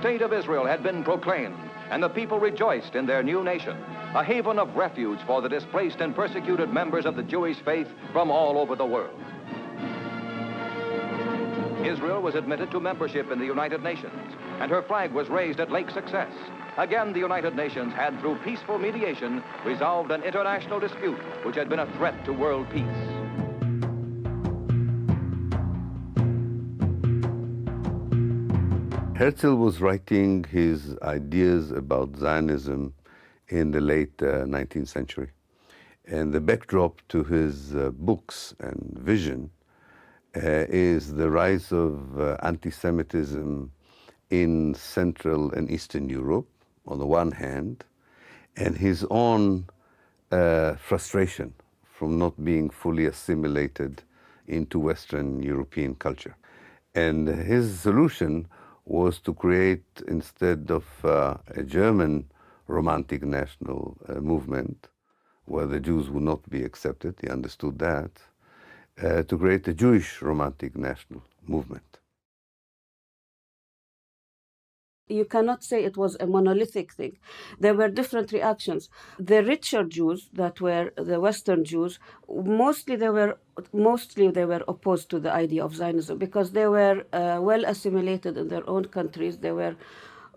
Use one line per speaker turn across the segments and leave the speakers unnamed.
state of Israel had been proclaimed, and the people rejoiced in their new nation, a haven of refuge for the displaced and persecuted members of the Jewish faith from all over the world. Israel was admitted to membership in the United Nations, and her flag was raised at Lake Success. Again, the United Nations had, through peaceful mediation, resolved an international dispute which had been a threat to world peace.
Herzl was writing his ideas about Zionism in the late 19th century. And the backdrop to his books and vision is the rise of anti-Semitism in Central and Eastern Europe, on the one hand, and his own frustration from not being fully assimilated into Western European culture. And his solution was to create, instead of a German romantic national movement, where the Jews would not be accepted, he understood that, to create a Jewish romantic national movement.
You cannot say it was a monolithic thing. There were different reactions. The richer Jews, that were the Western Jews, mostly they were opposed to the idea of Zionism because they were well assimilated in their own countries. They were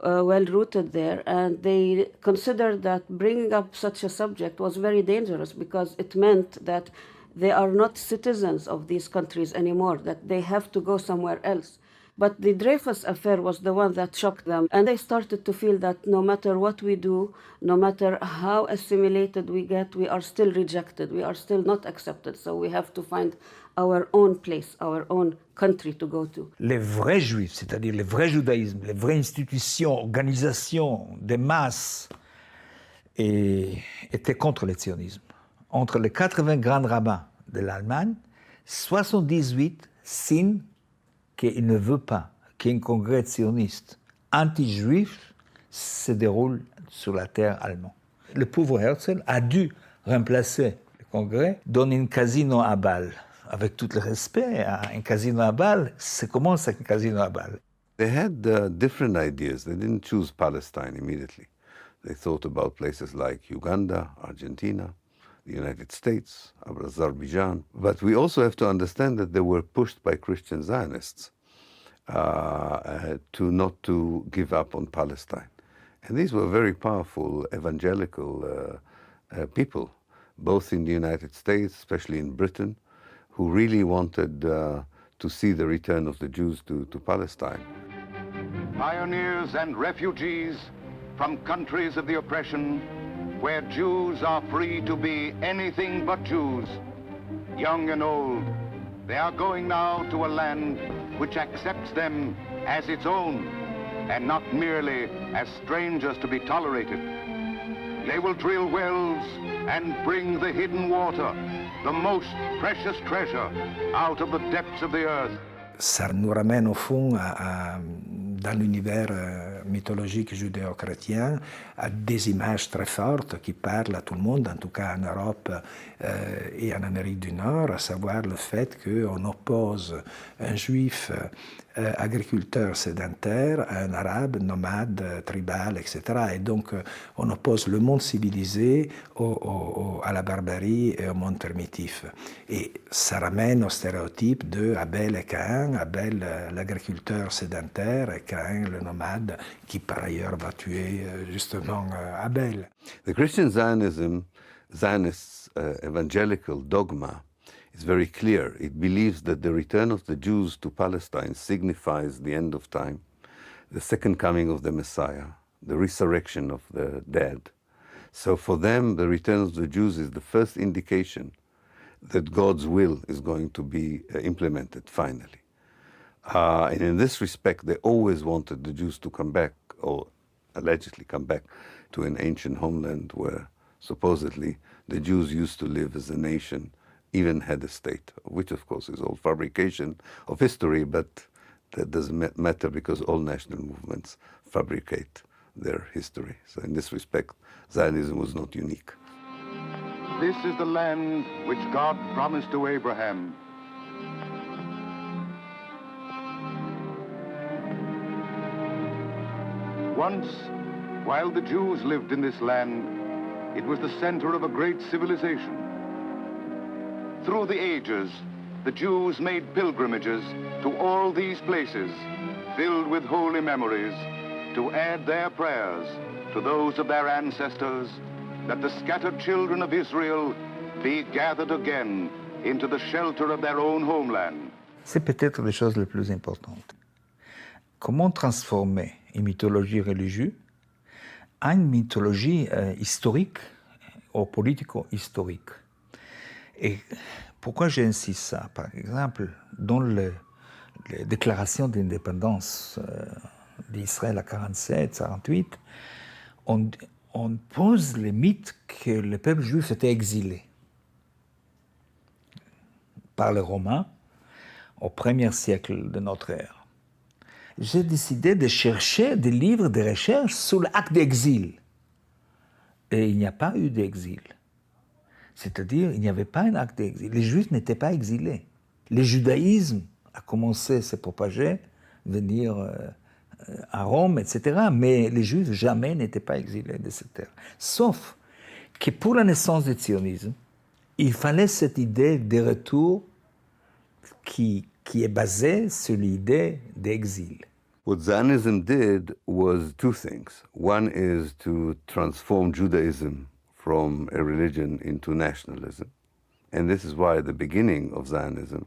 well rooted there, and they considered that bringing up such a subject was very dangerous because it meant that they are not citizens of these countries anymore, that they have to go somewhere else. But the Dreyfus affair was the one that shocked them, and they started to feel that no matter what we do, no matter how assimilated we get, we are still rejected, we are still not accepted, so we have to find our own place, our own country to go to.
Les vrais juifs, c'est-à-dire les vrais judaïsmes, les vraies institutions, organisations des masses, étaient contre le sionisme. Entre les 80 grands rabbins de l'Allemagne, 78 signent qu'il ne veut pas qu'un congrès sioniste anti-juif se déroule sur la terre allemande. Le pauvre Herzl a dû remplacer le congrès dans un casino à balles. Avec tout le respect, un casino à balles, c'est comment un casino à balles?
They had different ideas. They didn't choose Palestine immediately. They thought about places like Uganda, Argentina, the United States, Azerbaijan. But we also have to understand that they were pushed by Christian Zionists not to give up on Palestine. And these were very powerful evangelical people, both in the United States, especially in Britain, who really wanted to see the return of the Jews to Palestine.
Pioneers and refugees from countries of the oppression where Jews are free to be anything but Jews, young and old. They are going now to a land which accepts them as its own and not merely as strangers to be tolerated. They will drill wells and bring the hidden water, the most precious treasure, out of the depths of the earth.
Ça nous ramène au fond dans l'univers mythologique judéo-chrétien à des images très fortes qui parlent à tout le monde, en tout cas en Europe et en Amérique du Nord, à savoir le fait qu'on oppose un juif agriculteur sédentaire à un arabe nomade, tribal, etc. Et donc on oppose le monde civilisé à la barbarie et au monde primitif. Et ça ramène au stéréotype de Abel et Caïn, Abel l'agriculteur sédentaire et Caïn le nomade qui par ailleurs va tuer justement Abel.
The Christian Zionist evangelical dogma is very clear. It believes that the return of the Jews to Palestine signifies the end of time, the second coming of the Messiah, the resurrection of the dead. So for them, the return of the Jews is the first indication that God's will is going to be implemented finally. And in this respect, they always wanted the Jews to come back, or allegedly come back, to an ancient homeland where supposedly the Jews used to live as a nation, even had a state, which of course is all fabrication of history, but that doesn't matter because all national movements fabricate their history. So in this respect, Zionism was not unique.
This is the land which God promised to Abraham. Once, while the Jews lived in this land, it was the center of a great civilization. Through the ages, the Jews made pilgrimages to all these places, filled with holy memories, to add their prayers to those of their ancestors, that the scattered children of Israel be gathered again into the shelter of their own homeland.
C'est peut-être les choses les plus importantes. Comment transformer une mythologie religieuse en une mythologie historique ou politico-historique? Et pourquoi j'insiste ça? Par exemple, dans les déclarations d'indépendance d'Israël à 47-48, on pose le mythe que le peuple juif était exilé par les Romains au 1er siècle de notre ère. J'ai décidé de chercher des livres de recherche sur l'acte d'exil. Et il n'y a pas eu d'exil. C'est-à-dire, il n'y avait pas un acte d'exil. Les Juifs n'étaient pas exilés. Le judaïsme a commencé à se propager, venir à Rome, etc. Mais les Juifs jamais n'étaient pas exilés de cette terre. Sauf que pour la naissance du sionisme, il fallait cette idée de retour qui est basée sur l'idée d'exil.
What Zionism did was two things. One is to transform Judaism from a religion into nationalism. And this is why at the beginning of Zionism,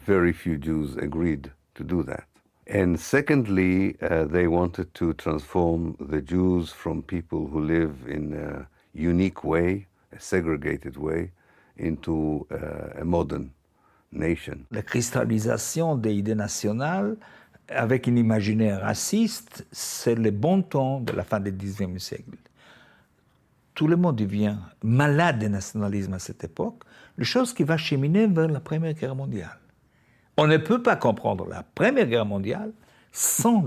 very few Jews agreed to do that. And secondly, they wanted to transform the Jews from people who live in a unique way, a segregated way, into a modern nation.
La cristallisation des idées nationales avec un imaginaire raciste, c'est le bon temps de la fin du XIXe siècle. Tout le monde devient malade de nationalisme à cette époque, une chose qui va cheminer vers la Première Guerre mondiale. On ne peut pas comprendre la Première Guerre mondiale sans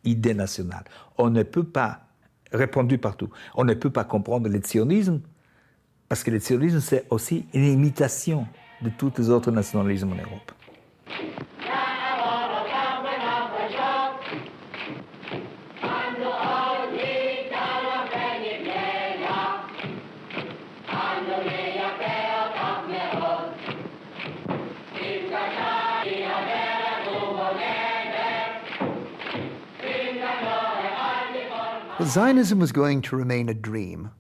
l'idée nationale. On ne peut pas, répandu partout, on ne peut pas comprendre le sionisme, parce que le sionisme, c'est aussi une imitation de tous les autres nationalismes en Europe.
Well, Zionism was going to remain a dream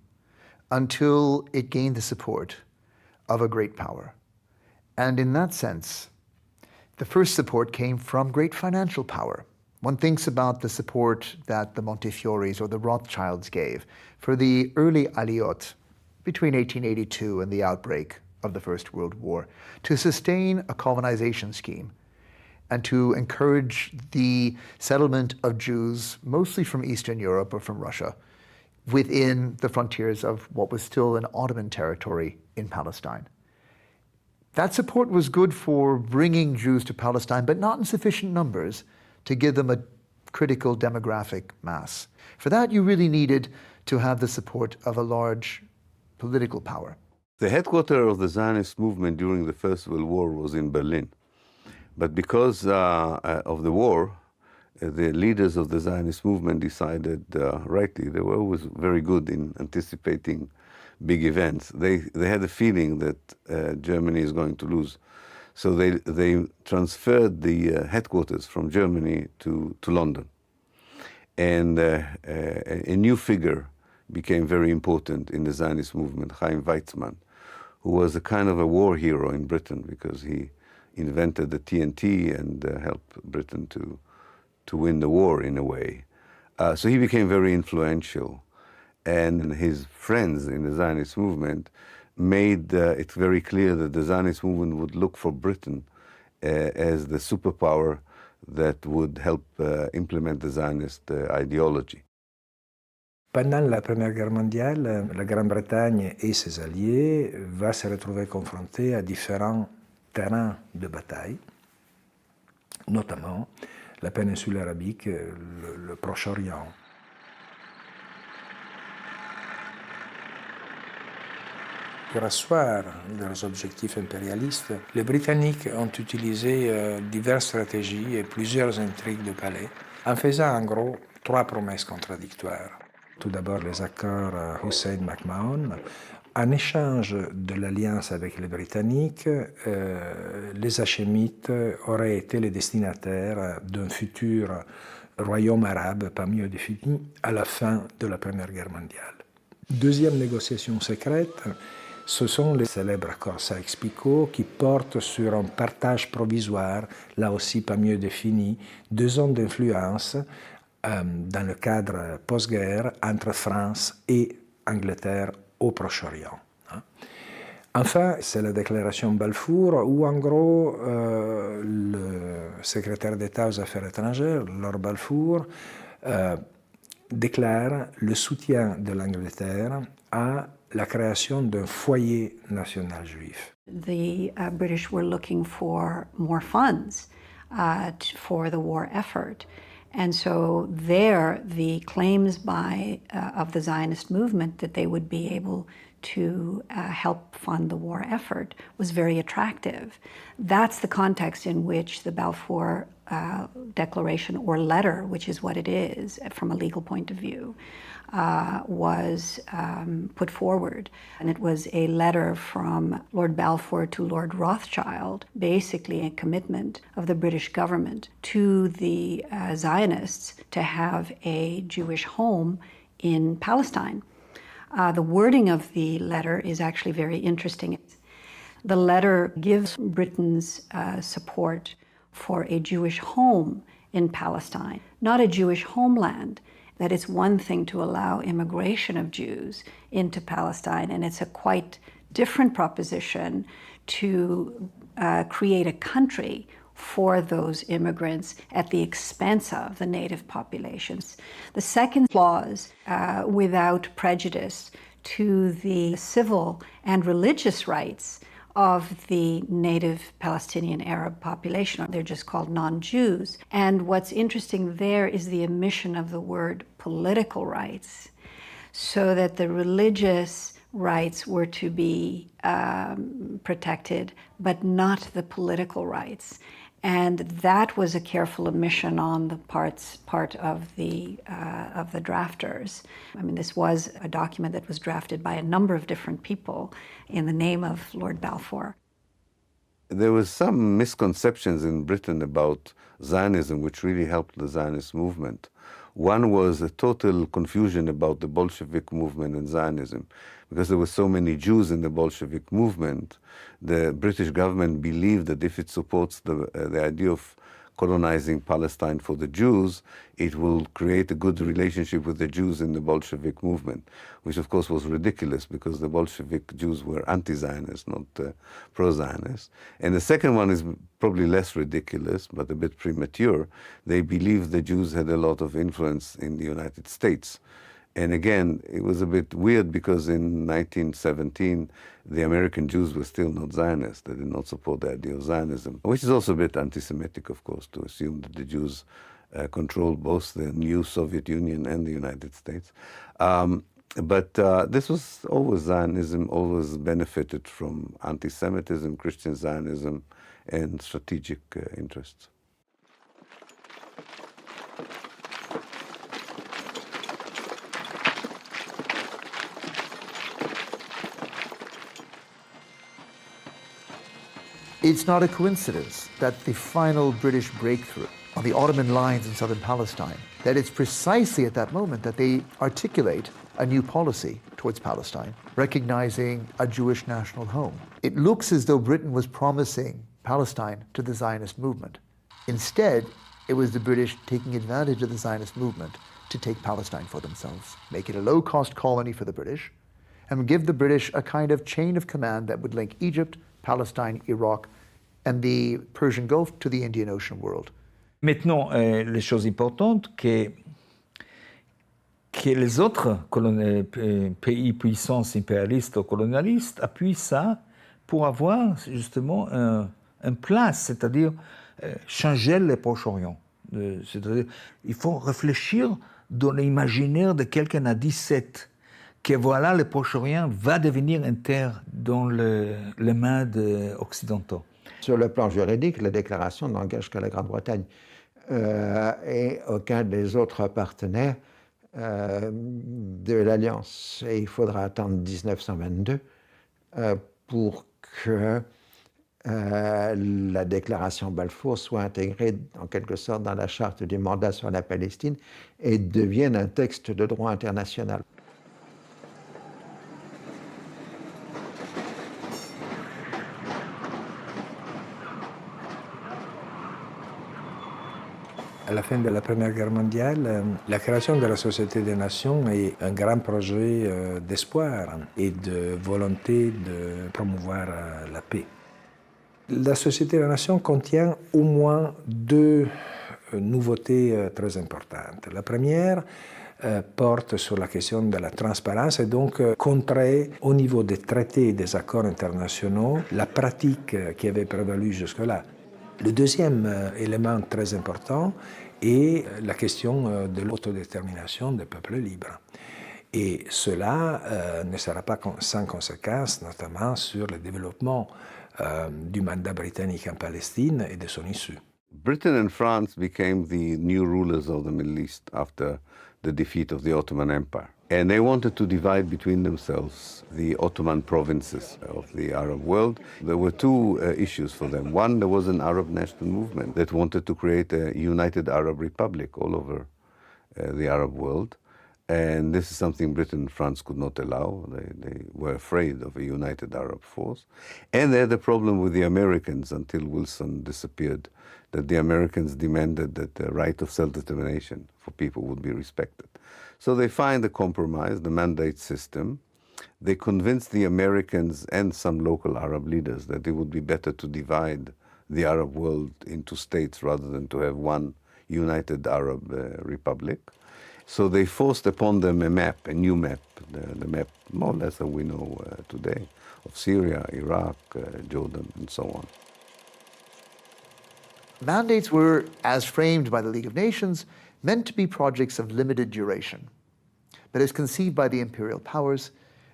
until it gained the support of a great power. And in that sense, the first support came from great financial power. One thinks about the support that the Montefiore's or the Rothschilds gave for the early Aliyot between 1882 and the outbreak of the First World War to sustain a colonization scheme and to encourage the settlement of Jews, mostly from Eastern Europe or from Russia, within the frontiers of what was still an Ottoman territory in Palestine. That support was good for bringing Jews to Palestine, but not in sufficient numbers to give them a critical demographic mass. For that, you really needed to have the support of a large political power.
The headquarters of the Zionist movement during the First World War was in Berlin. But because of the war, the leaders of the Zionist movement decided, rightly, they were always very good in anticipating big events. They had a feeling that Germany is going to lose. So they transferred the headquarters from Germany to London. And a new figure became very important in the Zionist movement, Chaim Weizmann, who was a kind of a war hero in Britain because he invented the TNT and helped Britain to win the war in a way. So he became very influential. And his friends in the Zionist movement made it very clear that the Zionist movement would look for Britain as the superpower that would help implement the Zionist ideology.
Pendant la Première Guerre mondiale, la Grande-Bretagne et ses alliés vont se retrouver confrontés à différents terrains de bataille, notamment la péninsule arabique, le Proche-Orient. Pour asseoir leurs objectifs impérialistes, les Britanniques ont utilisé diverses stratégies et plusieurs intrigues de palais, en faisant en gros trois promesses contradictoires. Tout d'abord, les accords Hussein-McMahon. En échange de l'alliance avec les Britanniques, les Hachémites auraient été les destinataires d'un futur royaume arabe pas mieux défini à la fin de la Première Guerre mondiale. Deuxième négociation secrète, ce sont les célèbres accords Sykes-Picot qui portent sur un partage provisoire, là aussi pas mieux défini, de zones d'influence dans le cadre post-guerre entre France et Angleterre au Proche-Orient. Enfin, c'est la déclaration Balfour où, en gros, le secrétaire d'État aux Affaires étrangères, Lord Balfour, déclare le soutien de l'Angleterre à la création d'un foyer national juif.
The British were looking for more funds for the war effort. And so there, the claims of the Zionist movement that they would be able to help fund the war effort was very attractive. That's the context in which the Balfour Declaration or letter, which is what it is from a legal point of view, was put forward. And it was a letter from Lord Balfour to Lord Rothschild, basically a commitment of the British government to the Zionists to have a Jewish home in Palestine. The wording of the letter is actually very interesting. The letter gives Britain's support for a Jewish home in Palestine, not a Jewish homeland. That it's one thing to allow immigration of Jews into Palestine, and it's a quite different proposition to create a country for those immigrants at the expense of the native populations. The second clause, without prejudice to the civil and religious rights of the native Palestinian Arab population. They're just called non-Jews. And what's interesting there is the omission of the word political rights, so that the religious rights were to be protected, but not the political rights. And that was a careful omission on the part of the drafters. I mean, this was a document that was drafted by a number of different people in the name of Lord Balfour.
There was some misconceptions in Britain about Zionism, which really helped the Zionist movement. One was a total confusion about the Bolshevik movement and Zionism. Because there were so many Jews in the Bolshevik movement, the British government believed that if it supports the idea of colonizing Palestine for the Jews, it will create a good relationship with the Jews in the Bolshevik movement, which of course was ridiculous because the Bolshevik Jews were anti-Zionist, not pro-Zionist. And the second one is probably less ridiculous, but a bit premature. They believed the Jews had a lot of influence in the United States. And again, it was a bit weird because in 1917, the American Jews were still not Zionists. They did not support the idea of Zionism, which is also a bit anti-Semitic, of course, to assume that the Jews controlled both the new Soviet Union and the United States. But this was always Zionism, always benefited from anti-Semitism, Christian Zionism, and strategic interests.
It's not a coincidence that the final British breakthrough on the Ottoman lines in southern Palestine, that it's precisely at that moment that they articulate a new policy towards Palestine, recognizing a Jewish national home. It looks as though Britain was promising Palestine to the Zionist movement. Instead, it was the British taking advantage of the Zionist movement to take Palestine for themselves, make it a low-cost colony for the British, and give the British a kind of chain of command that would link Egypt, Palestine, Iraq, and the Persian Gulf to the Indian Ocean world.
Maintenant, les choses importantes, que les autres pays puissances impérialistes ou colonialistes appuient ça pour avoir justement un place, c'est-à-dire changer le Proche-Orient. C'est-à-dire, il faut réfléchir dans l'imaginaire de quelqu'un à 17, que voilà, le Proche-Orient va devenir une terre dans les mains des Occidentaux.
Sur le plan juridique, la déclaration n'engage que la Grande-Bretagne. et aucun des autres partenaires de l'Alliance. Et il faudra attendre 1922 pour que la déclaration Balfour soit intégrée en quelque sorte dans la charte du mandat sur la Palestine et devienne un texte de droit international.
À la fin de la Première Guerre mondiale, la création de la Société des Nations est un grand projet d'espoir et de volonté de promouvoir la paix. La Société des Nations contient au moins deux nouveautés très importantes. La première porte sur la question de la transparence et donc contrer au niveau des traités et des accords internationaux la pratique qui avait prévalu jusque-là. Le deuxième élément très important est la question de l'autodétermination des peuples libres. Et cela ne sera pas sans conséquence, notamment sur le développement du mandat britannique en Palestine et de son issue.
Britain and France became the new rulers of the Middle East after the defeat of the Ottoman Empire. And they wanted to divide between themselves the Ottoman provinces of the Arab world. There were two issues for them. One, there was an Arab national movement that wanted to create a united Arab republic all over the Arab world. And this is something Britain and France could not allow. They were afraid of a united Arab force. And they had a problem with the Americans until Wilson disappeared, that the Americans demanded that the right of self-determination for people would be respected. So they find a compromise, the mandate system. They convinced the Americans and some local Arab leaders that it would be better to divide the Arab world into states rather than to have one united Arab republic. So they forced upon them a map, a new map, the map more or less that we know today, of Syria, Iraq, Jordan, and so on.
Mandates were, as framed by the League of Nations, meant to be projects of limited duration. But as conceived by the imperial powers,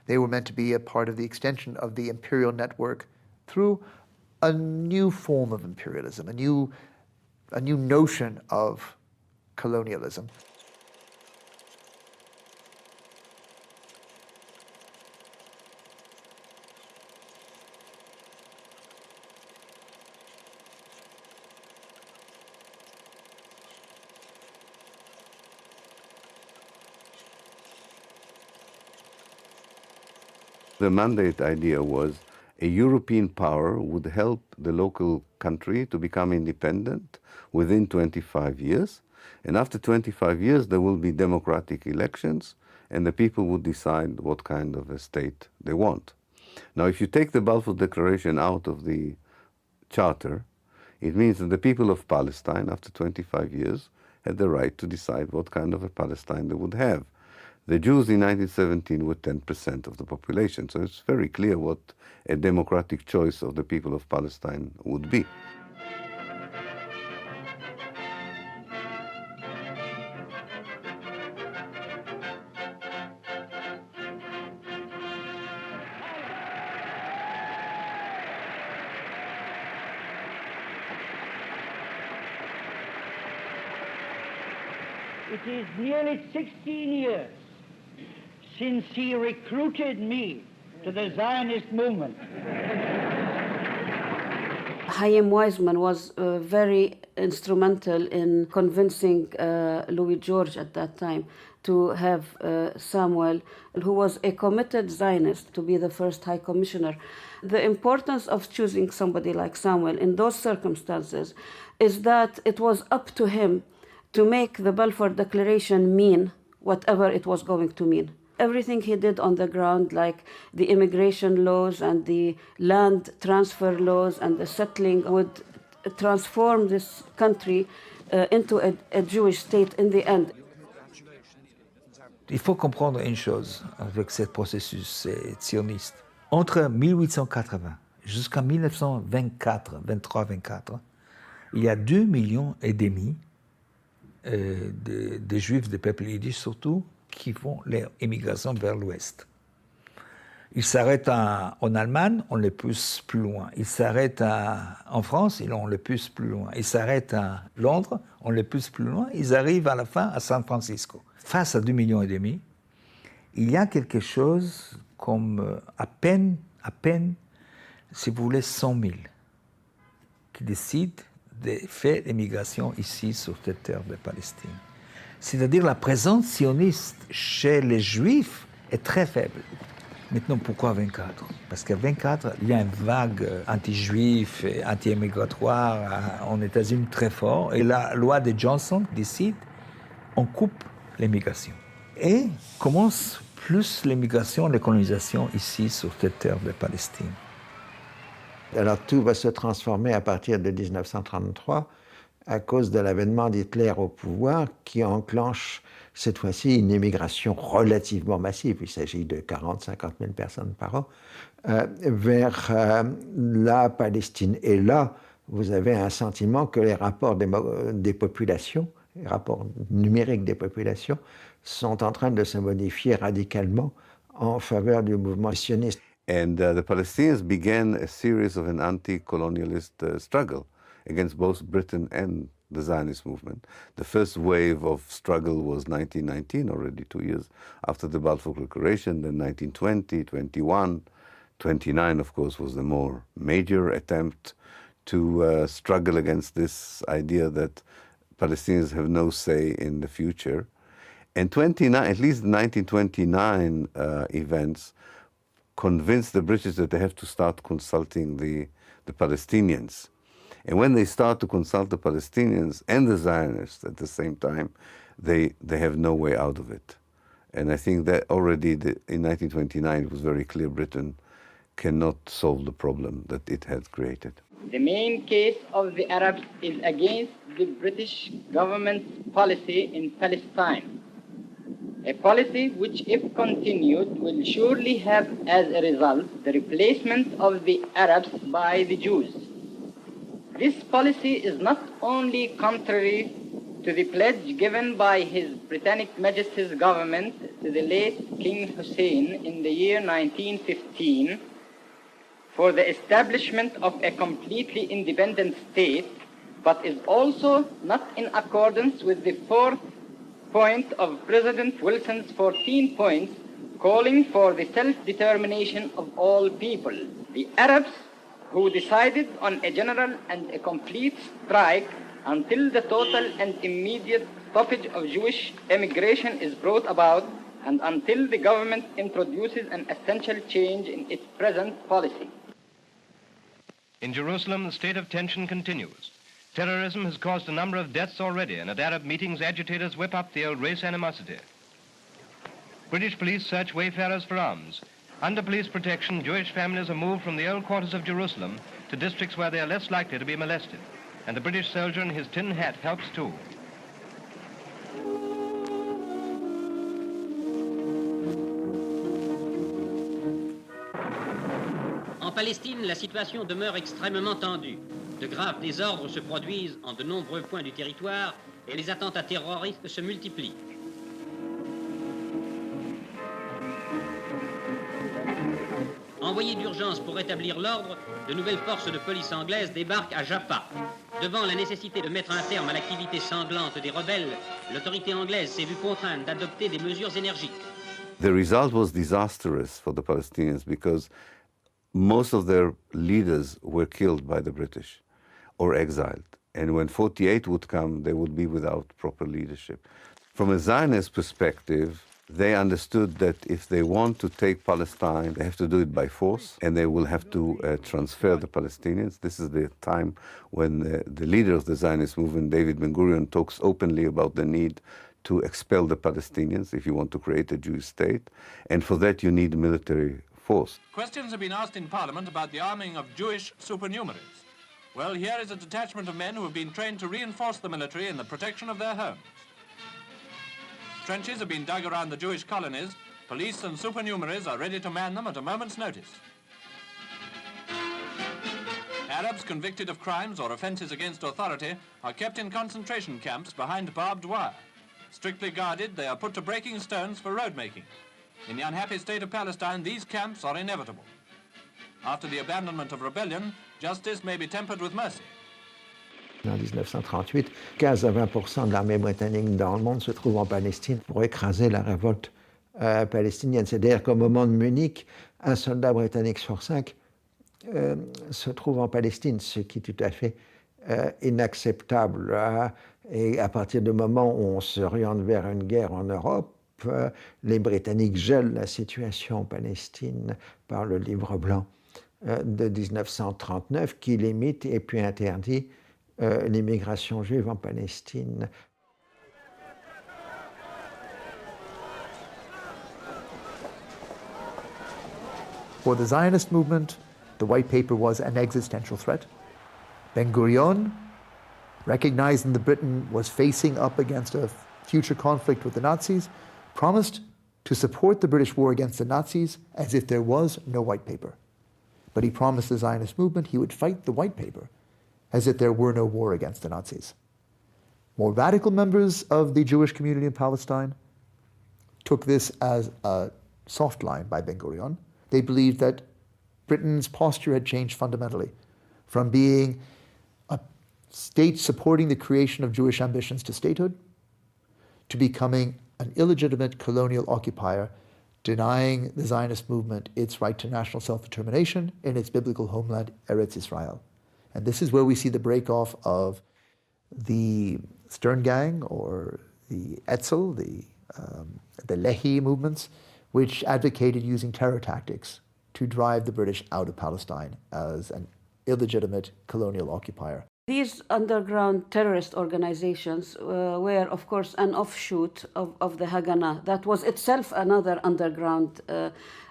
they were meant to be a part of the extension of the imperial network through a new form of imperialism, a new notion of colonialism.
The mandate idea was a European power would help the local country to become independent within 25 years. And after 25 years, there will be democratic elections, and the people would decide what kind of a state they want. Now, if you take the Balfour Declaration out of the charter, it means that the people of Palestine, after 25 years, had the right to decide what kind of a Palestine they would have. The Jews in 1917 were 10% of the population, so it's very clear what a democratic choice of the people of Palestine would be.
It is nearly 16 years since he recruited me to the Zionist movement.
Chaim Weizmann was very instrumental in convincing Louis George at that time to have Samuel, who was a committed Zionist, to be the first High Commissioner. The importance of choosing somebody like Samuel in those circumstances is that it was up to him to make the Balfour Declaration mean whatever it was going to mean. Everything he did on the ground, like the immigration laws and the land transfer laws and the settling, would transform this country into a Jewish state in the end.
Il faut comprendre une chose avec ce processus sioniste. Entre 1880 jusqu'en 1923-24, il y a 2,5 millions de Juifs, des peuples yiddish surtout, qui font leur émigration vers l'Ouest. Il s'arrête en Allemagne, on le pousse plus loin. Il s'arrête en France, on le pousse plus loin. Il s'arrête à Londres, on le pousse plus loin. Ils arrivent à la fin à San Francisco. Face à 2,5 millions, il y a quelque chose comme à peine, si vous voulez, 100 000 qui décident de faire l'immigration ici, sur cette terre de Palestine. C'est-à-dire la présence sioniste chez les Juifs est très faible. Maintenant, pourquoi 24 ? Parce qu'à 24, il y a une vague anti-juif et anti-immigratoire en États-Unis très fort. Et la loi de Johnson décide, on coupe l'immigration. Et commence plus l'immigration et la colonisation ici, sur cette terre de Palestine.
Alors tout va se transformer à partir de 1933 à cause de l'avènement d'Hitler au pouvoir qui enclenche cette fois-ci une immigration relativement massive, il s'agit de 40-50 000 personnes par an, vers la Palestine. Et là, vous avez un sentiment que les rapports des populations, les rapports numériques des populations, sont en train de se modifier radicalement en faveur du mouvement sioniste.
And the Palestinians began a series of an anti-colonialist struggle against both Britain and the Zionist movement. The first wave of struggle was 1919, already 2 years after the Balfour Declaration, then 1920, 21, 29, of course, was the more major attempt to struggle against this idea that Palestinians have no say in the future. And 29, at least the 1929 events convinced the British that they have to start consulting the Palestinians. And when they start to consult the Palestinians and the Zionists at the same time, they have no way out of it. And I think that already in 1929 it was very clear Britain cannot solve the problem that it had created.
The main case of the Arabs is against the British government's policy in Palestine. A policy which, if continued, will surely have as a result the replacement of the Arabs by the Jews. This policy is not only contrary to the pledge given by His Britannic Majesty's government to the late King Hussein in the year 1915 for the establishment of a completely independent state, but is also not in accordance with the fourth point of President Wilson's 14 points calling for the self-determination of all people. The Arabs, who decided on a general and a complete strike until the total and immediate stoppage of Jewish emigration is brought about and until the government introduces an essential change in its present policy.
In Jerusalem, the state of tension continues. Terrorism has caused a number of deaths already, and at Arab meetings, agitators whip up the old race animosity. British police search wayfarers for arms. Under police protection, Jewish families are moved from the old quarters of Jerusalem to districts where they are less likely to be molested. And the British soldier in his tin hat helps too.
En Palestine, la situation demeure extrêmement tendue. De graves désordres se produisent en de nombreux points du territoire et les attentats terroristes se multiplient. Envoyés d'urgence pour rétablir l'ordre, de nouvelles forces de police anglaises débarquent à Jaffa. Devant la nécessité de mettre un terme à l'activité sanglante des rebelles, l'autorité anglaise s'est vue contrainte d'adopter des mesures énergiques.
The result was disastrous for the Palestinians because most of their leaders were killed by the British or exiled. And when 48 would come, they would be without proper leadership. From a Zionist perspective, they understood that if they want to take Palestine, they have to do it by force, and they will have to transfer the Palestinians. This is the time when the leader of the Zionist movement, David Ben-Gurion, talks openly about the need to expel the Palestinians if you want to create a Jewish state. And for that, you need military force.
Questions have been asked in Parliament about the arming of Jewish supernumeraries. Well, here is a detachment of men who have been trained to reinforce the military in the protection of their homes. Trenches have been dug around the Jewish colonies. Police and supernumeraries are ready to man them at a moment's notice. Arabs convicted of crimes or offences against authority are kept in concentration camps behind barbed wire. Strictly guarded, they are put to breaking stones for road making. In the unhappy state of Palestine, these camps are inevitable. After the abandonment of rebellion, justice may be tempered with mercy.
En 1938, 15 à 20% de l'armée britannique dans le monde se trouve en Palestine pour écraser la révolte palestinienne. C'est-à-dire qu'au moment de Munich, un soldat britannique sur 5 se trouve en Palestine, ce qui est tout à fait inacceptable. Et à partir du moment où on s'oriente vers une guerre en Europe, les Britanniques gèlent la situation en Palestine par le livre blanc de 1939 qui limite et puis interdit l'immigration juive en Palestine.
For the Zionist movement, the white paper was an existential threat. Ben-Gurion, recognizing that Britain was facing up against a future conflict with the Nazis, promised to support the British war against the Nazis as if there was no white paper. But he promised the Zionist movement he would fight the white paper as if there were no war against the Nazis. More radical members of the Jewish community in Palestine took this as a soft line by Ben-Gurion. They believed that Britain's posture had changed fundamentally from being a state supporting the creation of Jewish ambitions to statehood to becoming an illegitimate colonial occupier denying the Zionist movement its right to national self-determination in its biblical homeland, Eretz Israel. And this is where we see the break-off of the Stern Gang or the Etzel, the Lehi movements, which advocated using terror tactics to drive the British out of Palestine as an illegitimate colonial occupier.
These underground terrorist organizations were, of course, an offshoot of the Haganah. That was itself another underground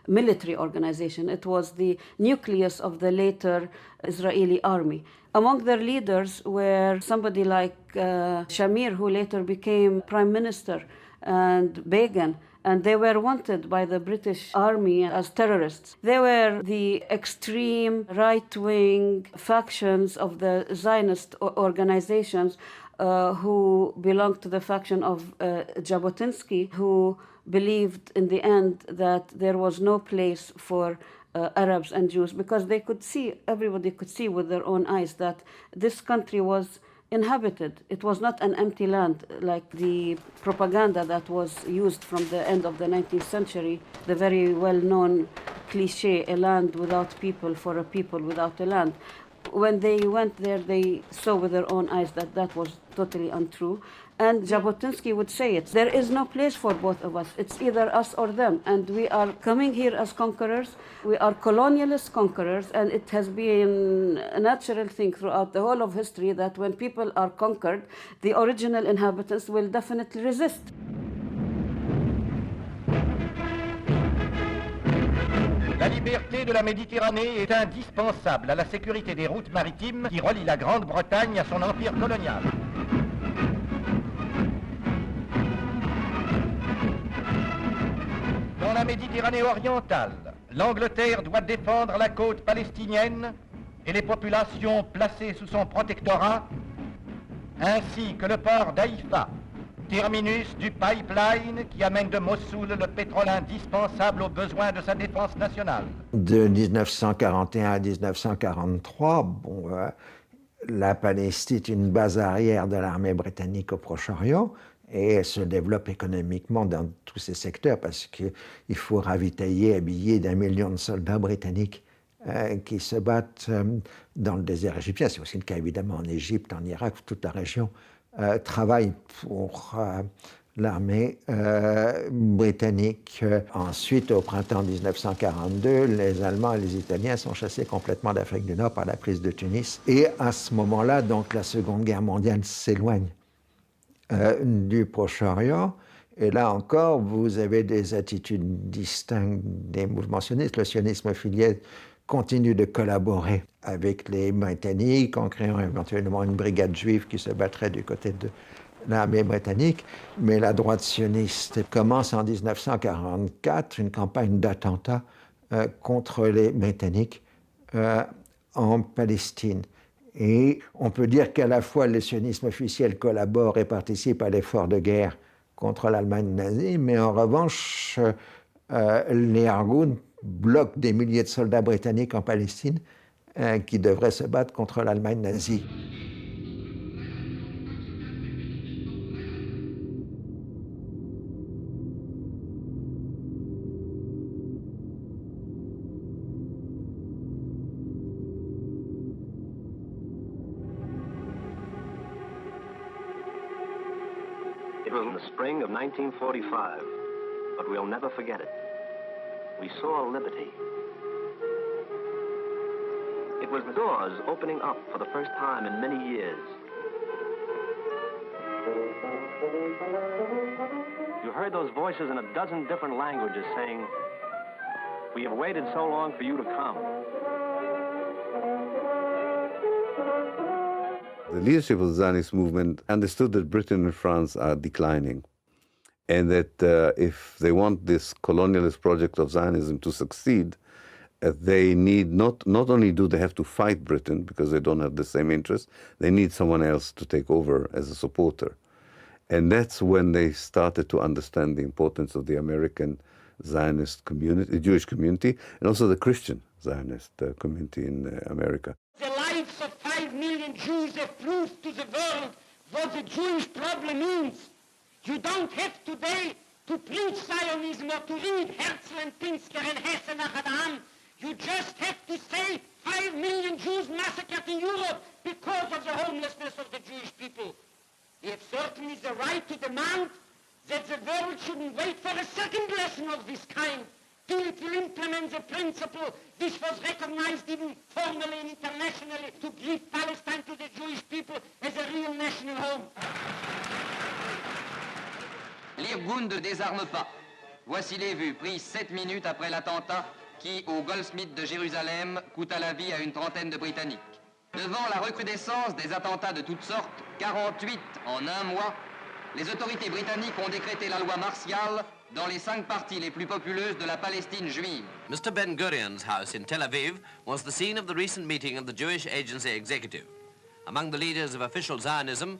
military organization. It was the nucleus of the later Israeli army. Among their leaders were somebody like Shamir, who later became prime minister, and Begin, and they were wanted by the British army as terrorists. They were the extreme right-wing factions of the Zionist organizations who belonged to the faction of Jabotinsky, who believed in the end that there was no place for Arabs and Jews, because they could see, everybody could see with their own eyes that this country was inhabited. It was not an empty land like the propaganda that was used from the end of the 19th century, the very well-known cliche, a land without people for a people without a land. When they went there, they saw with their own eyes that that was totally untrue. And Jabotinsky would say it. There is no place for both of us. It's either us or them. And we are coming here as conquerors. We are colonialist conquerors. And it has been a natural thing throughout the whole of history that when people are conquered, the original inhabitants will definitely resist.
La liberté de la Méditerranée est indispensable à la sécurité des routes maritimes qui relient la Grande-Bretagne à son empire colonial. Dans la Méditerranée orientale, l'Angleterre doit défendre la côte palestinienne et les populations placées sous son protectorat, ainsi que le port d'Haïfa, terminus du pipeline qui amène de Mossoul le pétrole indispensable aux besoins de sa défense nationale.
De 1941 à 1943, la Palestine est une base arrière de l'armée britannique au Proche-Orient et elle se développe économiquement dans tous ces secteurs parce qu'il faut ravitailler, habiller d'1 million de soldats britanniques qui se battent dans le désert égyptien. C'est aussi le cas évidemment en Égypte, en Irak, toute la région travaille pour l'armée britannique. Ensuite, au printemps 1942, les Allemands et les Italiens sont chassés complètement d'Afrique du Nord par la prise de Tunis. Et à ce moment-là, donc, la Seconde Guerre mondiale s'éloigne du Proche-Orient. Et là encore, vous avez des attitudes distinctes des mouvements sionistes. Le sionisme filial continue de collaborer avec les Britanniques en créant éventuellement une brigade juive qui se battrait du côté de l'armée britannique. Mais la droite sioniste commence en 1944 une campagne d'attentats contre les Britanniques en Palestine. Et on peut dire qu'à la fois le sionisme officiel collabore et participe à l'effort de guerre contre l'Allemagne nazie, mais en revanche, les Argoun bloquent des milliers de soldats britanniques en Palestine qui devraient se battre contre l'Allemagne nazie.
It was in the spring of 1945, but we'll never forget it. We saw liberty. It was the doors opening up for the first time in many years. You heard those voices in a dozen different languages saying, "We have waited so long for you to come."
The leadership of the Zionist movement understood that Britain and France are declining, and that if they want this colonialist project of Zionism to succeed, they need not only do they have to fight Britain because they don't have the same interests, they need someone else to take over as a supporter. And that's when they started to understand the importance of the American Zionist community, the Jewish community, and also the Christian Zionist community in America.
The lives of 5 million Jews have proved to the world what the Jewish problem means. You don't have today to preach Zionism or to read Herzl and Pinsker and Hesse nach Adam. You just have to say 5 million Jews massacred in Europe because of the homelessness of the Jewish people. We have certainly the right to demand that the world shouldn't wait for a second lesson of this kind till it will implement the principle which was recognized even formally and internationally to give Palestine to the Jewish people as a real national home.
L'Irgun ne désarme pas. Voici les vues prises 7 minutes après l'attentat qui, au Goldsmith de Jérusalem, coûta la vie à une trentaine de Britanniques. Devant la recrudescence des attentats de toutes sortes, 48 en un mois, les autorités britanniques ont décrété la loi martiale dans les 5 parties les plus populeuses de la Palestine juive.
Mr. Ben Gurion's house in Tel Aviv was the scene of the recent meeting of the Jewish Agency Executive. Among the leaders of official Zionism,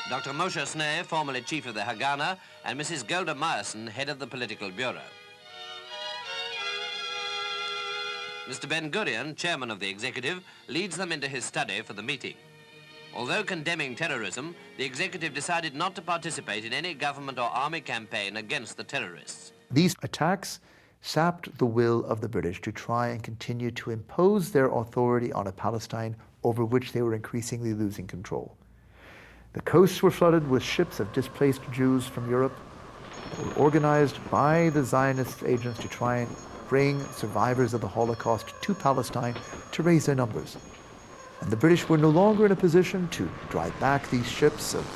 Dr. Moshe Sneh, formerly chief of the Haganah, and Mrs. Golda Meyerson, head of the political bureau. Mr. Ben Gurion, chairman of the executive, leads them into his study for the meeting. Although condemning terrorism, the executive decided not to participate in any government or army campaign against the terrorists.
These attacks sapped the will of the British to try and continue to impose their authority on a Palestine over which they were increasingly losing control. The coasts were flooded with ships of displaced Jews from Europe, were organized by the Zionist agents to try and bring survivors of the Holocaust to Palestine to raise their numbers. And the British were no longer in a position to drive back these ships of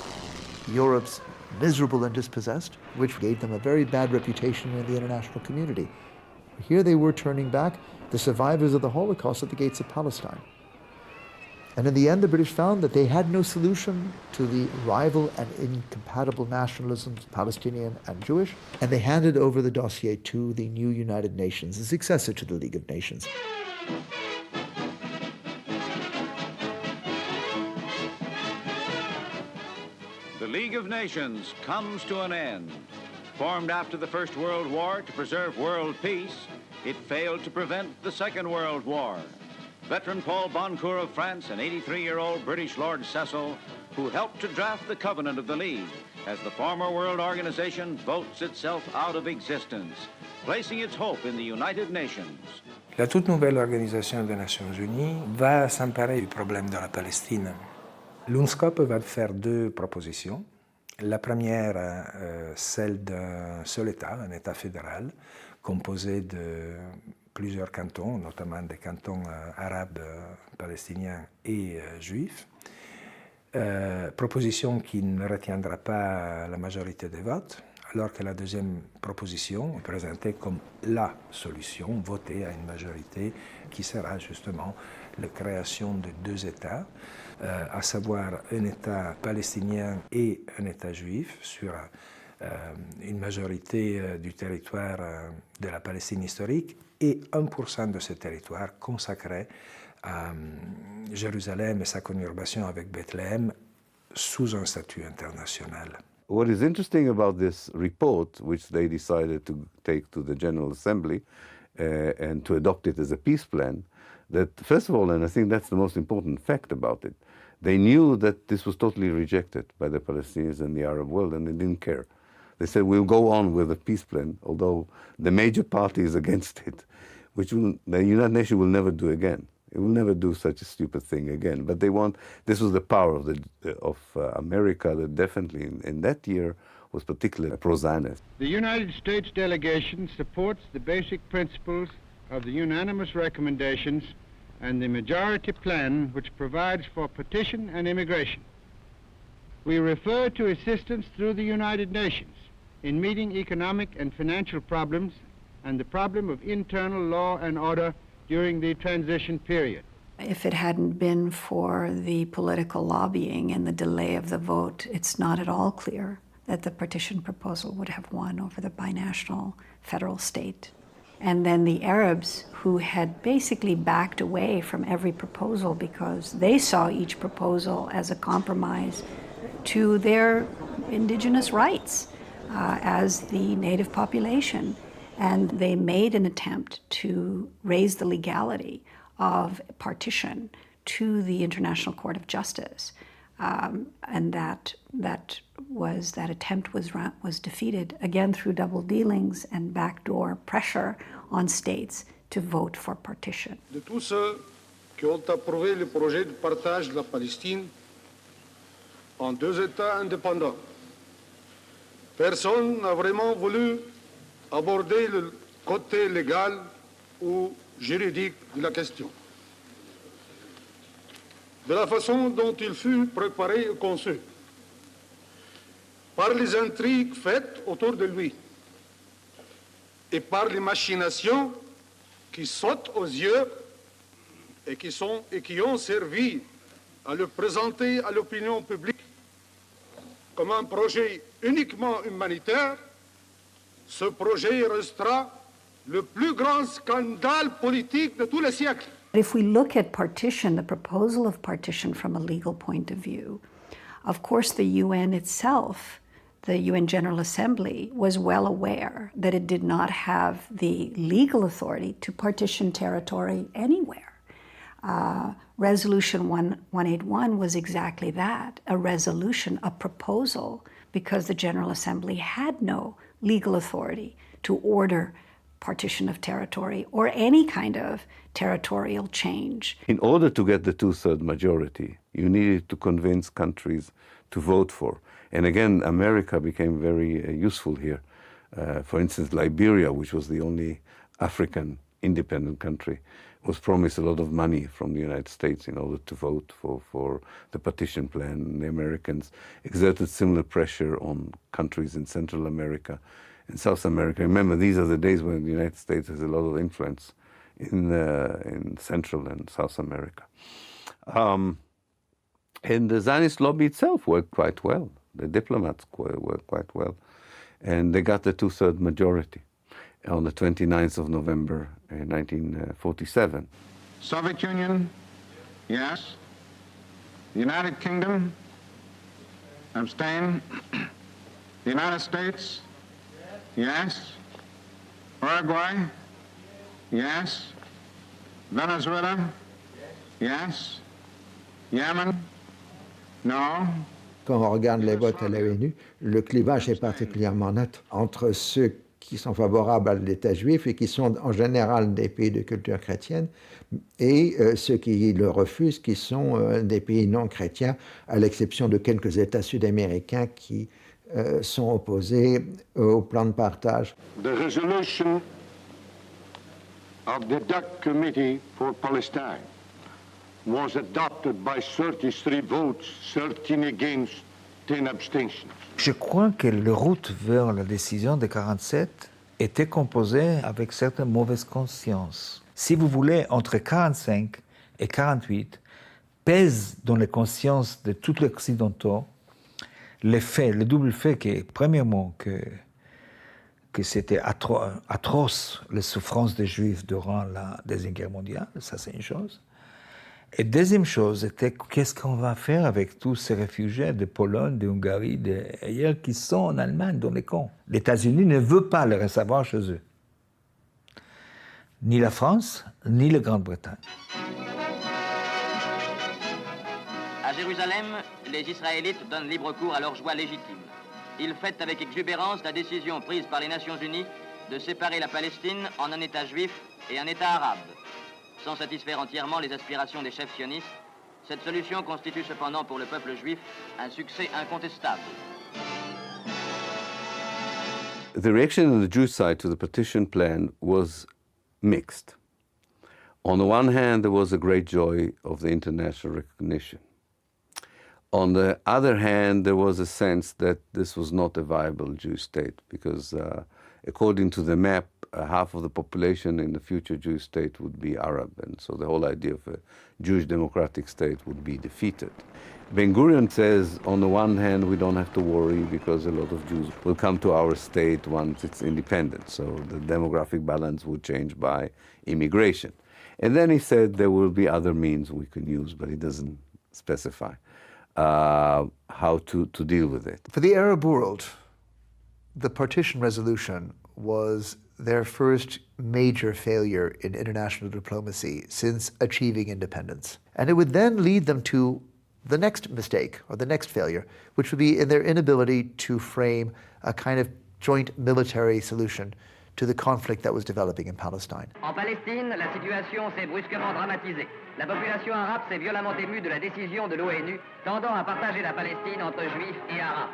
Europe's miserable and dispossessed, which gave them a very bad reputation in the international community. Here they were turning back the survivors of the Holocaust at the gates of Palestine. And in the end, the British found that they had no solution to the rival and incompatible nationalisms, Palestinian and Jewish, and they handed over the dossier to the new United Nations, the successor to the League of Nations.
The League of Nations comes to an end. Formed after the First World War to preserve world peace, it failed to prevent the Second World War. Veteran Paul Boncourt of France and 83-year-old British Lord Cecil, who helped to draft the covenant of the League as the former world organization votes itself out of existence, placing its hope in the United Nations.
La toute nouvelle organisation des Nations Unies va s'emparer du problème de la Palestine. L'UNSCOP va faire 2 propositions. La première, celle d'un seul État, un État fédéral, composé de plusieurs cantons, notamment des cantons arabes, palestiniens et juifs. Proposition qui ne retiendra pas la majorité des votes, alors que la deuxième proposition est présentée comme la solution, votée à une majorité, qui sera justement la création de 2 États, à savoir un État palestinien et un État juif sur une majorité du territoire de la Palestine historique et 1% de ce territoire consacré à Jérusalem et sa conurbation avec Bethléem sous un statut international.
What is interesting about this report, which they decided to take to the General Assembly and to adopt it as a peace plan, that first of all, and I think that's the most important fact about it, they knew that this was totally rejected by the Palestinians and the Arab world, and they didn't care. They said, we'll go on with the peace plan, although the major party is against it, which the United Nations will never do again. It will never do such a stupid thing again. But they want, this was the power of America that definitely in that year was particularly pro-Zionist.
The United States delegation supports the basic principles of the unanimous recommendations and the majority plan which provides for partition and immigration. We refer to assistance through the United Nations in meeting economic and financial problems and the problem of internal law and order during the transition period.
If it hadn't been for the political lobbying and the delay of the vote, it's not at all clear that the partition proposal would have won over the binational federal state. And then the Arabs, who had basically backed away from every proposal because they saw each proposal as a compromise to their indigenous rights as the native population. And they made an attempt to raise the legality of partition to the International Court of Justice. And that attempt was defeated, again through double dealings and backdoor pressure on states to vote for partition.
De tous ceux qui ont approuvé le projet de partage de la Palestine en deux États indépendants, personne n'a vraiment voulu aborder le côté légal ou juridique de la question. De la façon dont il fut préparé et conçu, par les intrigues faites autour de lui et par les machinations qui sautent aux yeux et qui ont servi à le présenter à l'opinion publique comme un projet uniquement humanitaire, ce projet restera le plus grand scandale politique de tous les siècles.
If we look at partition, the proposal of partition from a legal point of view, of course the UN itself, the UN General Assembly, was well aware that it did not have the legal authority to partition territory anywhere. Resolution 181 was exactly that, a resolution, a proposal, because the General Assembly had no legal authority to order partition of territory or any kind of territorial change.
In order to get the two-thirds majority, you needed to convince countries to vote for. And again, America became very useful here. For instance, Liberia, which was the only African independent country, was promised a lot of money from the United States in order to vote for the partition plan. The Americans exerted similar pressure on countries in Central America and South America. Remember, these are the days when the United States has a lot of influence in Central and South America. And the Zionist lobby itself worked quite well. The diplomats worked quite well. And they got the two-thirds majority on the 29th of November 1947.
Soviet Union, yes. The United Kingdom, abstain. The United States, yes. Uruguay, yes. Venezuela, yes. Yemen, no.
Quand on regarde les votes à l'ONU, le clivage est particulièrement net entre ceux qui sont favorables à l'État juif et qui sont en général des pays de culture chrétienne, et ceux qui le refusent, qui sont des pays non chrétiens, à l'exception de quelques États sud-américains qui sont opposés au plan de partage.
The resolution of the DUC Committee for Palestine was adopted by 33 votes, 13 against, 10 abstentions.
Je crois que la route vers la décision de 1947 était composée avec certaines mauvaises consciences. Si vous voulez, entre 1945 et 1948, pèse dans les consciences de tous les Occidentaux le double fait que, premièrement, que c'était atroce les souffrances des Juifs durant la Deuxième Guerre mondiale, ça c'est une chose, Et deuxième chose, c'était qu'est-ce qu'on va faire avec tous ces réfugiés de Pologne, de Hongrie, d'ailleurs qui sont en Allemagne, dans les camps. Les États-Unis ne veulent pas les recevoir chez eux. Ni la France, ni la Grande-Bretagne.
À Jérusalem, les Israélites donnent libre cours à leur joie légitime. Ils fêtent avec exubérance la décision prise par les Nations Unies de séparer la Palestine en un État juif et un État arabe. Sans satisfaire entièrement les aspirations des chefs sionistes, cette solution constitue cependant pour le peuple juif un succès incontestable.
The reaction on the Jewish side to the partition plan was mixed. On the one hand, there was a great joy of the international recognition. On the other hand, there was a sense that this was not a viable Jewish state because according to the map, half of the population in the future Jewish state would be Arab, and so the whole idea of a Jewish democratic state would be defeated. Ben-Gurion says, on the one hand, we don't have to worry because a lot of Jews will come to our state once it's independent, so the demographic balance would change by immigration. And then he said there will be other means we can use, but he doesn't specify how to deal with it.
For the Arab world, the partition resolution was their first major failure in international diplomacy since achieving independence. And it would then lead them to the next mistake, or the next failure, which would be in their inability to frame a kind of joint military solution to the conflict that was developing in Palestine.
En Palestine, la situation s'est brusquement dramatisée. La population arabe s'est violemment émue de la décision de l'ONU tendant à partager la Palestine entre juifs et arabes.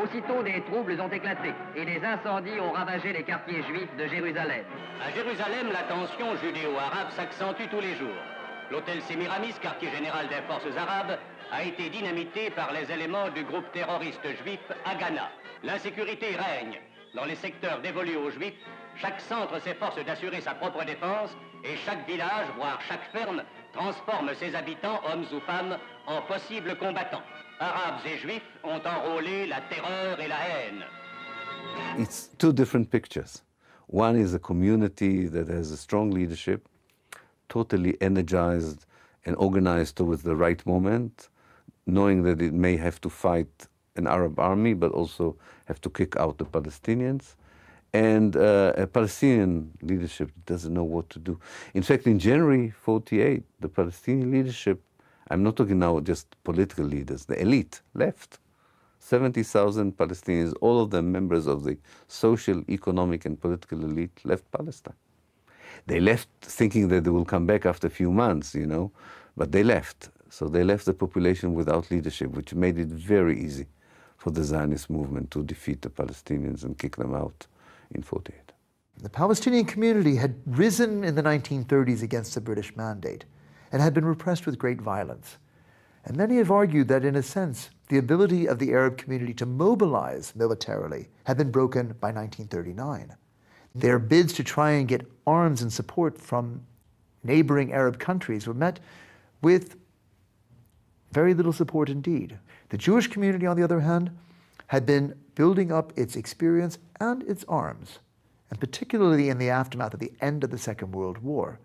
Aussitôt, des troubles ont éclaté et des incendies ont ravagé les quartiers juifs de Jérusalem.
À Jérusalem, la tension judéo-arabe s'accentue tous les jours. L'hôtel Sémiramis, quartier général des forces arabes, a été dynamité par les éléments du groupe terroriste juif Haganah. L'insécurité règne. Dans les secteurs dévolus aux juifs, chaque centre s'efforce d'assurer sa propre défense et chaque village, voire chaque ferme, transforme ses habitants, hommes ou femmes, en possibles combattants. Arabes et juifs ont enrôlé la terreur et la haine.
It's two different pictures. One is a community that has a strong leadership, totally energized and organized towards the right moment, knowing that it may have to fight an Arab army, but also have to kick out the Palestinians. And a Palestinian leadership doesn't know what to do. In fact, in January 48, the Palestinian leadership, I'm not talking now just political leaders, the elite left. 70,000 Palestinians, all of them members of the social, economic, and political elite, left Palestine. They left thinking that they will come back after a few months, you know, but they left. So they left the population without leadership, which made it very easy for the Zionist movement to defeat the Palestinians and kick them out in 48.
The Palestinian community had risen in the 1930s against the British mandate and had been repressed with great violence. And many have argued that, in a sense, the ability of the Arab community to mobilize militarily had been broken by 1939. Their bids to try and get arms and support from neighboring Arab countries were met with very little support indeed. The Jewish community, on the other hand, had been building up its experience and its arms, and particularly in the aftermath of the end of the Second World War,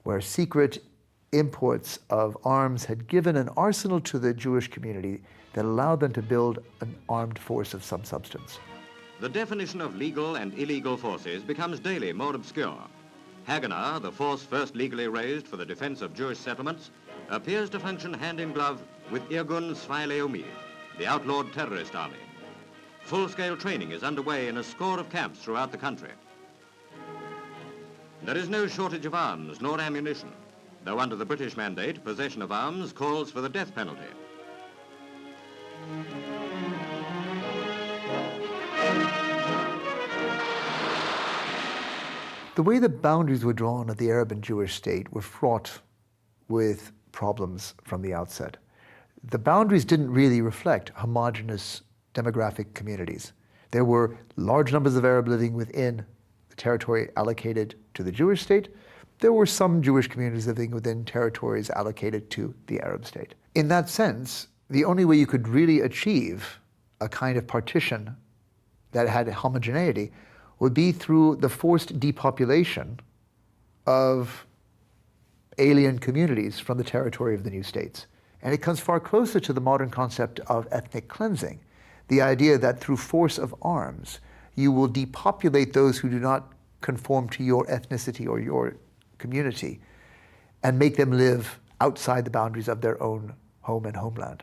where secret imports of arms had given an arsenal to the Jewish community that allowed them to build an armed force of some substance.
The definition of legal and illegal forces becomes daily more obscure. Haganah, the force first legally raised for the defense of Jewish settlements, appears to function hand in glove with Irgun Tzvai Leumi, the outlawed terrorist army. Full-scale training is underway in a score of camps throughout the country. There is no shortage of arms nor ammunition, though under the British mandate, possession of arms calls for the death penalty.
The way the boundaries were drawn of the Arab and Jewish state were fraught with problems from the outset. The boundaries didn't really reflect homogeneous demographic communities. There were large numbers of Arab living within the territory allocated to the Jewish state. There were some Jewish communities living within territories allocated to the Arab state. In that sense, the only way you could really achieve a kind of partition that had homogeneity would be through the forced depopulation of alien communities from the territory of the new states. And it comes far closer to the modern concept of ethnic cleansing, the idea that through force of arms, you will depopulate those who do not conform to your ethnicity or your community and make them live outside the boundaries of their own home and homeland.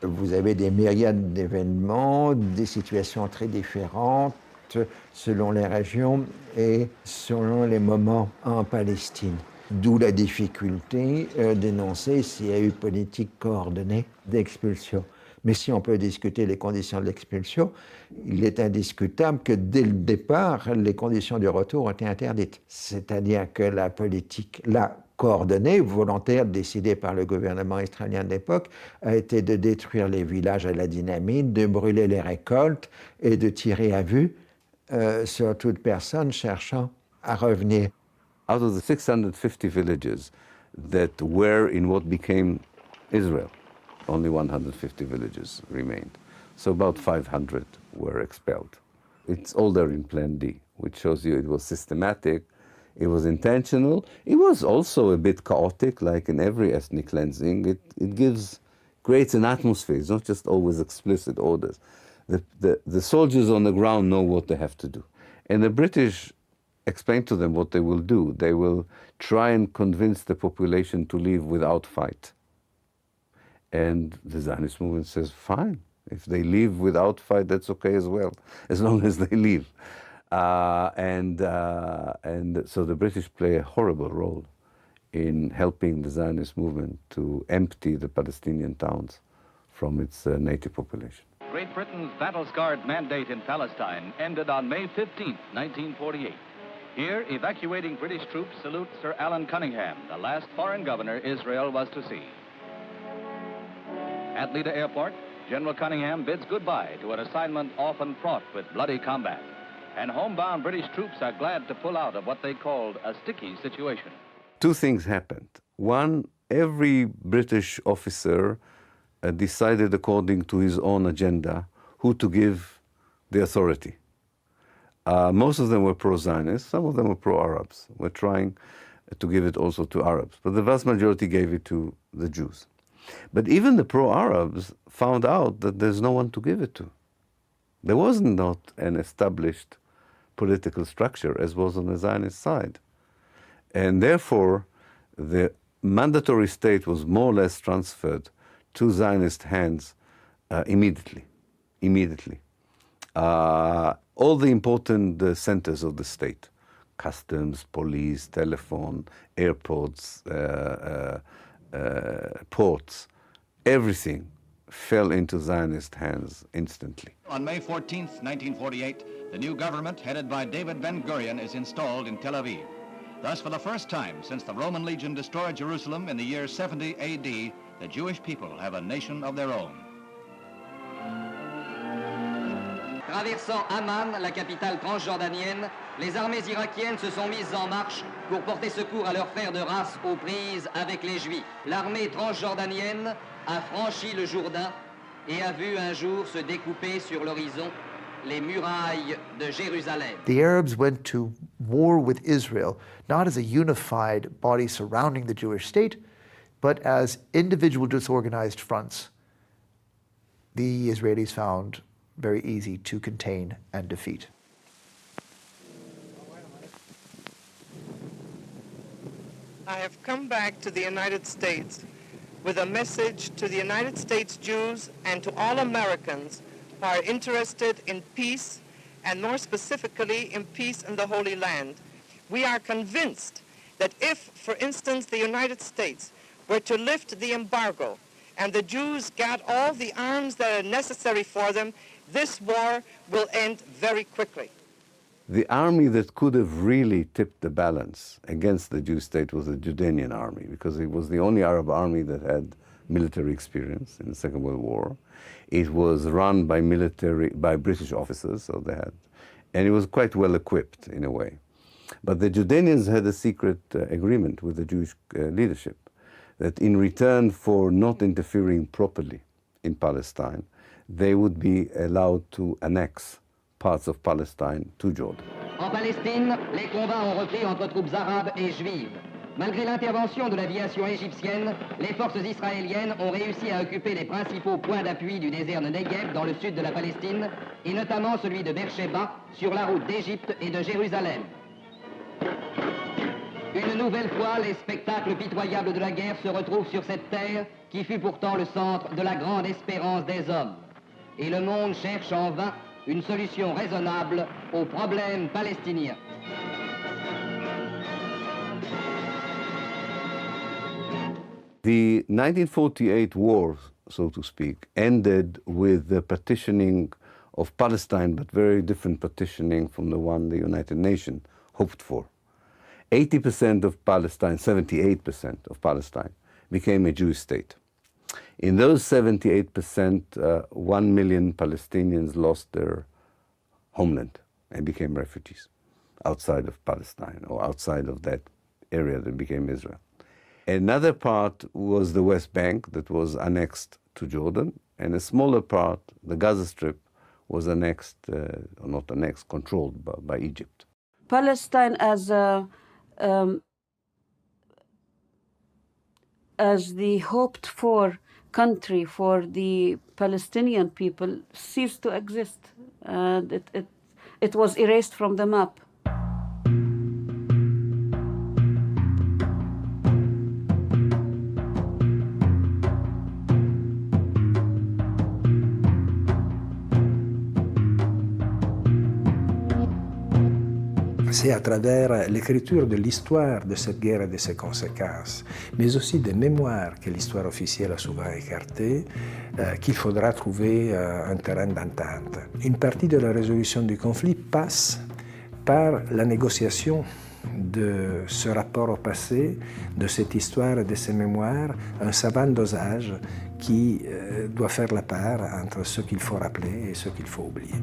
Vous avez des myriades d'événements, des situations très différentes selon les régions et selon les moments en Palestine. D'où la difficulté d'énoncer s'il y a eu politique coordonnée d'expulsion. Mais si on peut discuter les conditions de l'expulsion, il est indiscutable que dès le départ, les conditions du retour ont été interdites. C'est-à-dire que la politique, coordonnée, volontaire, décidée par le gouvernement israélien de l'époque, a été de détruire les villages à la dynamite, de brûler les récoltes et de tirer à vue sur toute personne cherchant à revenir.
Out of the 650 villages that were in what became Israel, only 150 villages remained. So about 500 were expelled. It's all there in Plan D, which shows you it was systematic, it was intentional. It was also a bit chaotic, like in every ethnic cleansing. It creates an atmosphere. It's not just always explicit orders. The soldiers on the ground know what they have to do. And the British explain to them what they will do. They will try and convince the population to leave without fight. And the Zionist movement says, fine, if they leave without fight, that's okay as well, as long as they leave. And so the British play a horrible role in helping the Zionist movement to empty the Palestinian towns from its native population.
Great Britain's battle-scarred mandate in Palestine ended on May 15, 1948. Here, evacuating British troops salute Sir Alan Cunningham, the last foreign governor Israel was to see. At Lida Airport, General Cunningham bids goodbye to an assignment often fraught with bloody combat. And homebound British troops are glad to pull out of what they called a sticky situation.
Two things happened. One, every British officer decided according to his own agenda who to give the authority. Most of them were pro-Zionists, some of them were pro-Arabs. We're trying to give it also to Arabs, but the vast majority gave it to the Jews. But even the pro-Arabs found out that there's no one to give it to. There was not an established political structure as was on the Zionist side. And therefore, the mandatory state was more or less transferred to Zionist hands immediately. All the important centers of the state, customs, police, telephone, airports, ports, everything fell into Zionist hands instantly.
On May 14, 1948, the new government headed by David Ben-Gurion is installed in Tel Aviv. Thus, for the first time since the Roman legion destroyed Jerusalem in the year 70 AD, the Jewish people have a nation of their own.
Traversant Amman, la capitale transjordanienne, les armées irakiennes se sont mises en marche pour porter secours à leurs frères de race aux prises avec les Juifs. L'armée transjordanienne a franchi le Jourdain et a vu un jour se découper sur l'horizon les murailles de Jérusalem.
The Arabs went to war with Israel, not as a unified body surrounding the Jewish state, but as individual disorganized fronts. The Israelis found very easy to contain and defeat.
I have come back to the United States with a message to the United States Jews and to all Americans who are interested in peace, and more specifically in peace in the Holy Land. We are convinced that if, for instance, the United States were to lift the embargo and the Jews got all the arms that are necessary for them, this war will end very quickly.
The army that could have really tipped the balance against the Jewish state was the Jordanian army, because it was the only Arab army that had military experience in the Second World War. It was run by British officers, so they had, and it was quite well equipped in a way. But the Jordanians had a secret agreement with the Jewish leadership that in return for not interfering properly in Palestine, they would be allowed to annex parts of Palestine to Jordan.
En Palestine, les combats ont repris entre troupes arabes et juives. Malgré l'intervention de l'aviation égyptienne, les forces israéliennes ont réussi à occuper les principaux points d'appui du désert de Negev dans le sud de la Palestine, et notamment celui de Beersheba, sur la route d'Égypte et de Jérusalem. Une nouvelle fois, les spectacles pitoyables de la guerre se retrouvent sur cette terre qui fut pourtant le centre de la grande espérance des hommes. Et le monde cherche en vain une solution raisonnable aux problèmes palestiniens.
The 1948 war, so to speak, ended with the partitioning of Palestine, but very different partitioning from the one the United Nations hoped for. 80% of Palestine, 78% of Palestine, became a Jewish state. In those 78%, 1 million Palestinians lost their homeland and became refugees outside of Palestine or outside of that area that became Israel. Another part was the West Bank that was annexed to Jordan, and a smaller part, the Gaza Strip, was annexed, or not annexed, controlled by Egypt.
Palestine as the hoped-for country for the Palestinian people ceased to exist, and it was erased from the map.
C'est à travers l'écriture de l'histoire de cette guerre et de ses conséquences, mais aussi des mémoires que l'histoire officielle a souvent écartées, qu'il faudra trouver un terrain d'entente. Une partie de la résolution du conflit passe par la négociation de ce rapport au passé, de cette histoire et de ces mémoires, un savant dosage qui doit faire la part entre ce qu'il faut rappeler et ce qu'il faut oublier.